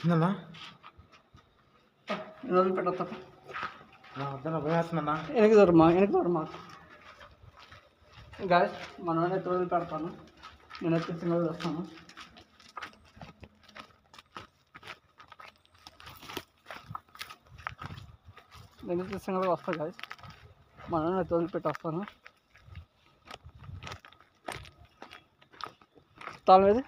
ఉందన్నా వదిలిపెట్టా వద్దన్నా పోయేస్తున్నా వెనక్కి దూరమా గాయస్ మనోనే తోలు పెడతాను. నేను వచ్చి సింగల్ వస్తాను. నేను సింగల్గా వస్తాను గాయస్. మనోనే తోలు పెట్టి వస్తాను. తాళం వేడుంది.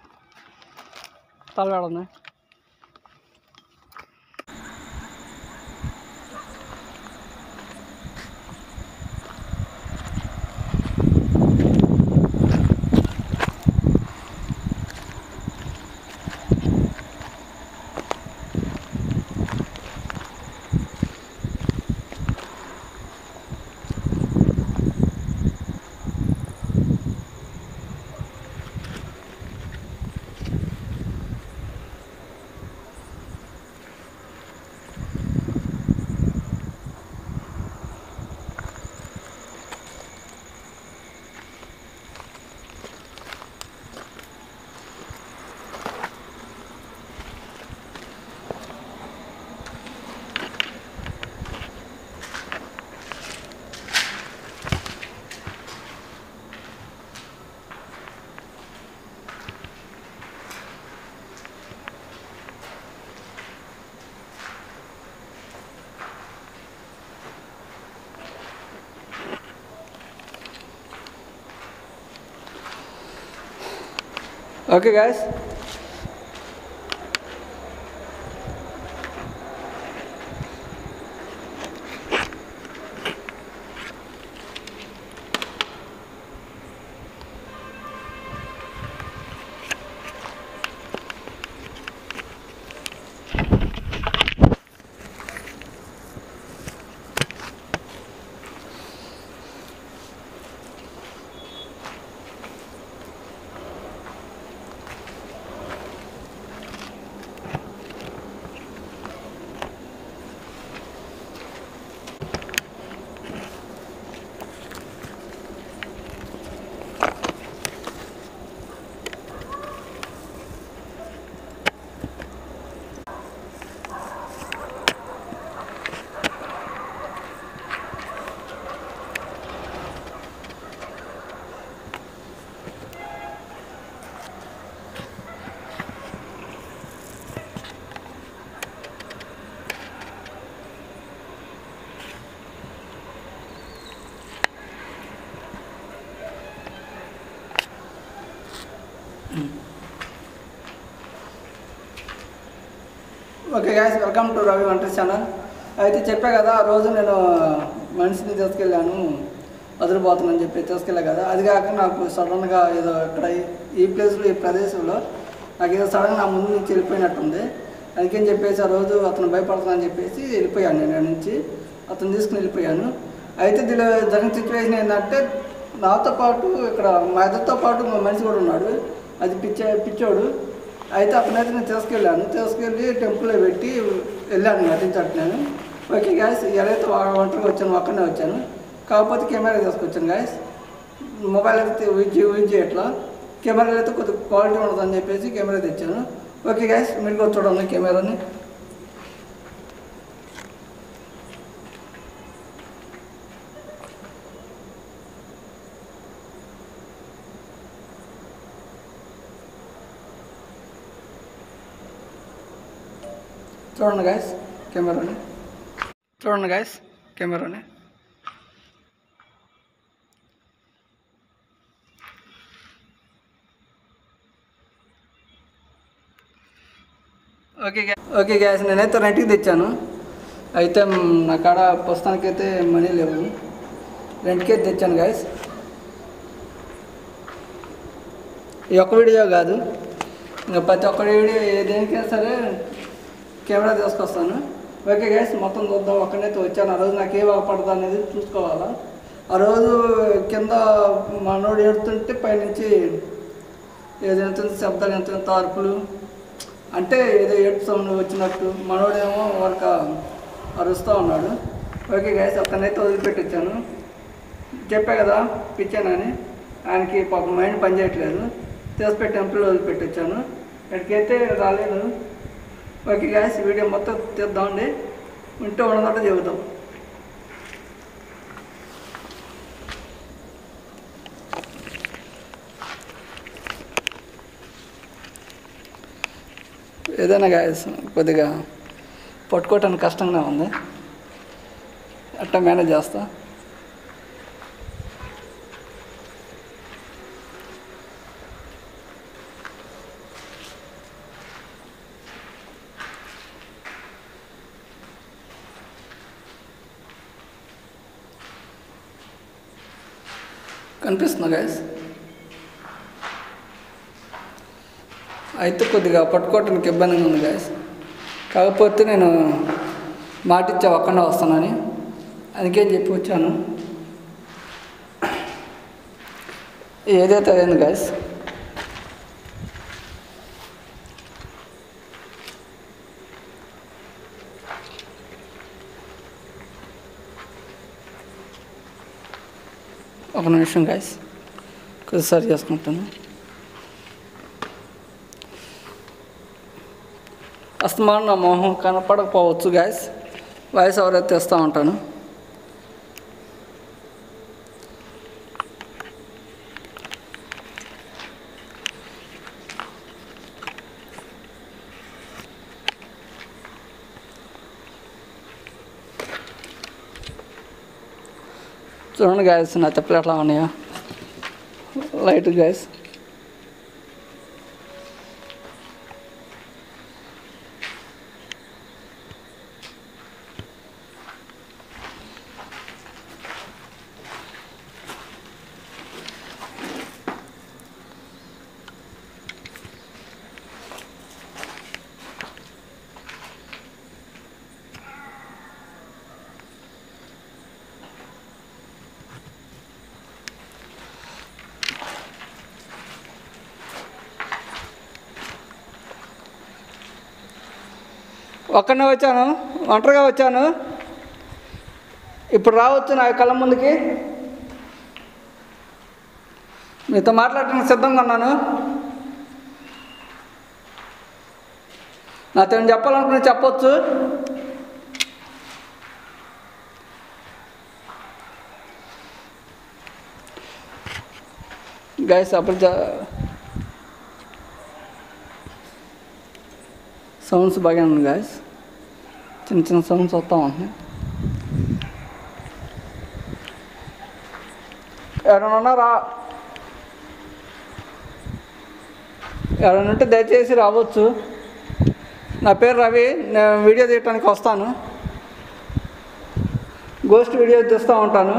Okay guys, okay guys, welcome to Ravi వంటర్స్ ఛానల్. అయితే చెప్పా కదా, ఆ రోజు నేను మనిషిని తీసుకెళ్ళాను వదిలిపోతున్నాను చెప్పి తీసుకెళ్ళా కదా. అది కాక నాకు సడన్గా ఏదో ఇక్కడ ఈ ప్లేస్లో ఈ ప్రదేశంలో నాకు ఏదో సడన్గా నా ముందు నుంచి వెళ్ళిపోయినట్టుంది. అందుకని చెప్పేసి ఆ రోజు అతను భయపడుతుందని చెప్పేసి వెళ్ళిపోయాను. నేను నుంచి అతను తీసుకుని వెళ్ళిపోయాను. అయితే దీనిలో జరిగిన సిచ్యువేషన్ ఏంటంటే, నాతో పాటు ఇక్కడ మా ఇద్దరితో పాటు మా మనిషి కూడా ఉన్నాడు. అది పిచ్చోడు. అయితే అతనైతే నేను తీసుకెళ్ళి టెంపుల్లో పెట్టి వెళ్ళాను నటించట్టు నేను. ఓకే గాయస్, ఎవరైతే ఒంటరిగా వచ్చాను అక్కడనే వచ్చాను. కాకపోతే కెమెరా తీసుకొచ్చాను గాయస్. మొబైల్ అయితే యూజ్ చేయట్లా, కెమెరాలు అయితే కొద్దిగా క్వాలిటీ ఉండదని చెప్పేసి కెమెరా తెచ్చాను. ఓకే గాయస్, మీరు కూడా చూడండి కెమెరాని. చూడండి గాయస్ కెమెరాని. ఓకే గ్యాస్, నేనైతే రెంట్కి తెచ్చాను. అయితే నా కాడ ప్రస్తుతానికైతే మనీ లేవు, రెంట్కి తెచ్చాను గాయస్. ఈ ఒక్క వీడియో కాదు, ఇంకా ప్రతి ఒక్క వీడియో దేనికైనా సరే కెమెరా తీసుకొస్తాను. ఓకే గైస్, మొత్తం చూద్దాం. ఒక్కడైతే వచ్చాను. ఆ రోజు నాకు ఏ బాగుపడదు అనేది చూసుకోవాలా. ఆ రోజు కింద మనోడు ఏడుతుంటే పైనుంచి ఏదో ఎంత శబ్దాలు, ఎంత అరుపులు, అంటే ఏదో ఏడుపు సౌండ్ వచ్చినట్టు. మనోడేమో ఒక అరుస్తూ ఉన్నాడు. ఓకే గైస్, అతనైతే వదిలిపెట్టి వచ్చాను. చెప్పా కదా పిచ్చానని, ఆయనకి పాప మైండ్ పనిచేయట్లేదు. తీసుపెట్టి టెంపుల్ వదిలిపెట్టి వచ్చాను. ఇక్కడికైతే రాలేదు. ఓకే గాయస్, ఈ వీడియో మొత్తం తీద్దామండి, ఉంటే ఉన్నదంటే చెబుతాం. ఏదైనా గాయస్ కొద్దిగా పట్టుకోవటానికి కష్టంగా ఉంది, అట్టా మేనేజ్ చేస్తా. కనిపిస్తుందా గాయస్? అయితే కొద్దిగా పట్టుకోవటానికి ఇబ్బందిగా ఉంది గాయస్. కాకపోతే నేను మాటిచ్చా ఒక్కడే వస్తానని, అందుకేం చెప్పి వచ్చాను. ఏదైతే అయింది గాయస్. ఒక నిమిషం గాయస్, కొద్దిగా సరి చేసుకుంటాను. అస్తమానం నా మొహం కనపడకపోవచ్చు గాయస్, వాయిస్ ఎవరైతే తెస్తూ ఉంటాను. చూడండి గాయస్, నా చెప్పులు ఎట్లా ఉన్నాయా, లైట్ గాయస్. ఒక్కనే వచ్చాను, ఒంటరిగా వచ్చాను. ఇప్పుడు రావచ్చు నా కళ్ళ ముందుకి, మీతో మాట్లాడటానికి సిద్ధంగా ఉన్నాను. నాతో ఏం చెప్పాలనుకుని చెప్పొచ్చు. గైస్ అప్పుడు సౌండ్స్ బాగా ఉన్నాయి గాయస్, చిన్న చిన్న సౌండ్స్ వస్తూ ఉంటున్నాయి. ఎవరైనా ఉన్నారా? ఎవరైనా ఉంటే దయచేసి రావచ్చు. నా పేరు రవి, నేను వీడియో తీయటానికి వస్తాను, గోస్ట్ వీడియో తీస్తూ ఉంటాను.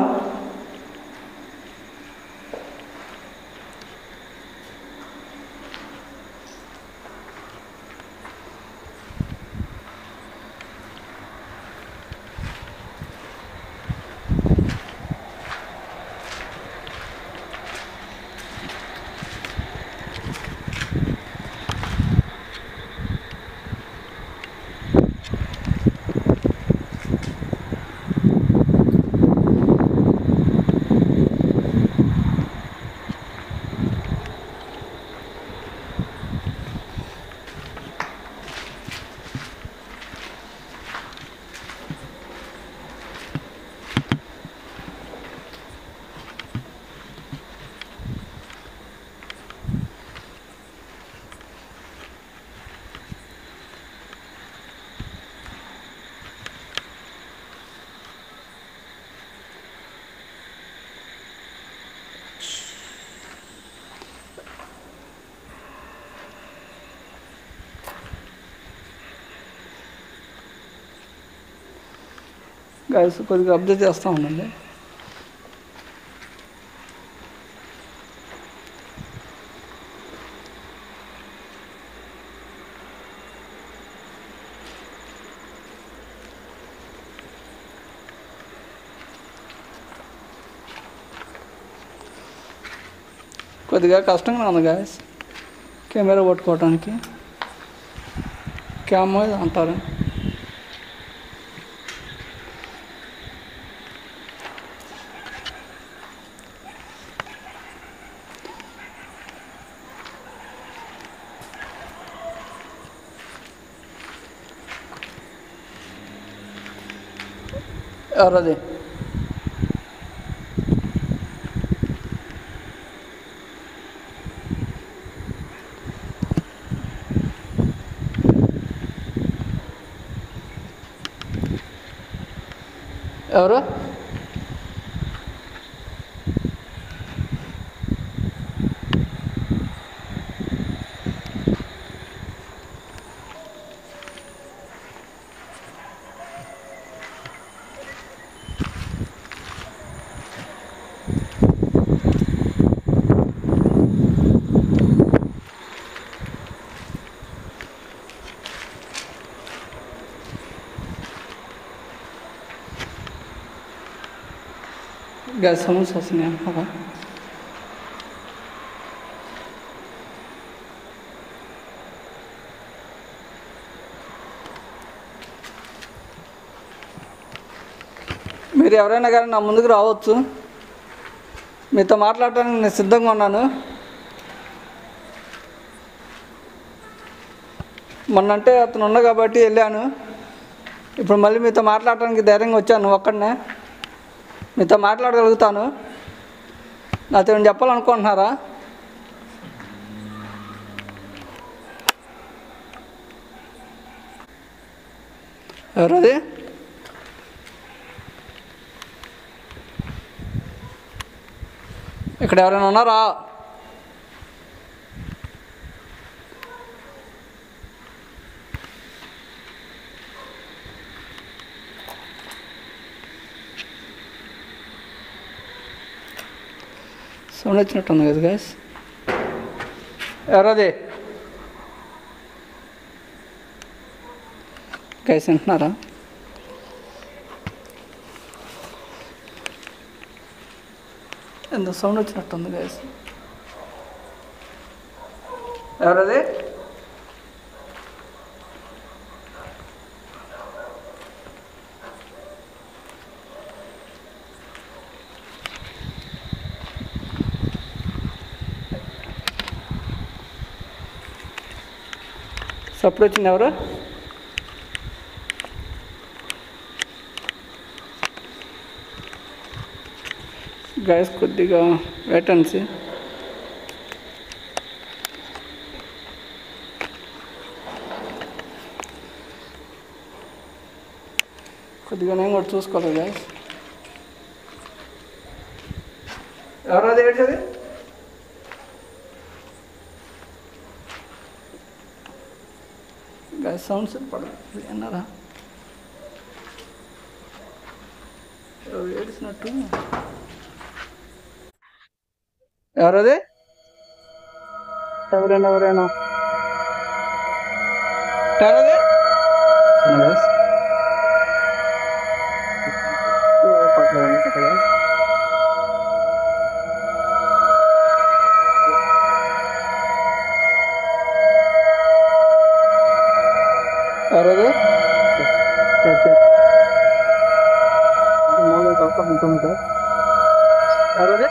గైస్ కొద్దిగా అబ్జర్వ్ చేస్తూ ఉండండి. కొద్దిగా కష్టంగా ఉంది గాయస్ కెమెరా పట్టుకోవడానికి, క్యామ్ అంటారు. ఎవరది? ఎవరు? గ్యాస్ సమస్య వస్తున్నాయి అంటారా? మీరు ఎవరైనా కానీ నా ముందుకు రావచ్చు, మీతో మాట్లాడటానికి నేను సిద్ధంగా ఉన్నాను. మొన్నంటే అతను ఉన్నా కాబట్టి వెళ్ళాను, ఇప్పుడు మళ్ళీ మీతో మాట్లాడటానికి ధైర్యంగా వచ్చాను. ఒక్కడనే మీతో మాట్లాడగలుగుతాను. నాతో ఏమైనా చెప్పాలనుకుంటున్నారా? ఎవరది? ఇక్కడ ఎవరైనా ఉన్నారా? సౌండ్ వచ్చినట్టుంది కదా గైస్. ఎవరది గైస్? వింటున్నారా? ఎంత సౌండ్ వచ్చినట్టుంది గైస్. ఎవరది? సప్పుడు వచ్చింది. ఎవరు? గైస్ కొద్దిగా వెయిట్ అండ్ సీ. కొద్దిగా నేను కూడా చూసుకోవాలి గైస్. ఎవరది? ఏడ్చేది? గైస్ సౌండ్స్ పడదు అన్నారా? ఎవరు ఏడిసినట్టు? ఎవరది? ఎవరైనా ఎవరైనా ఎవరది? ఎవరది? ఎవరది?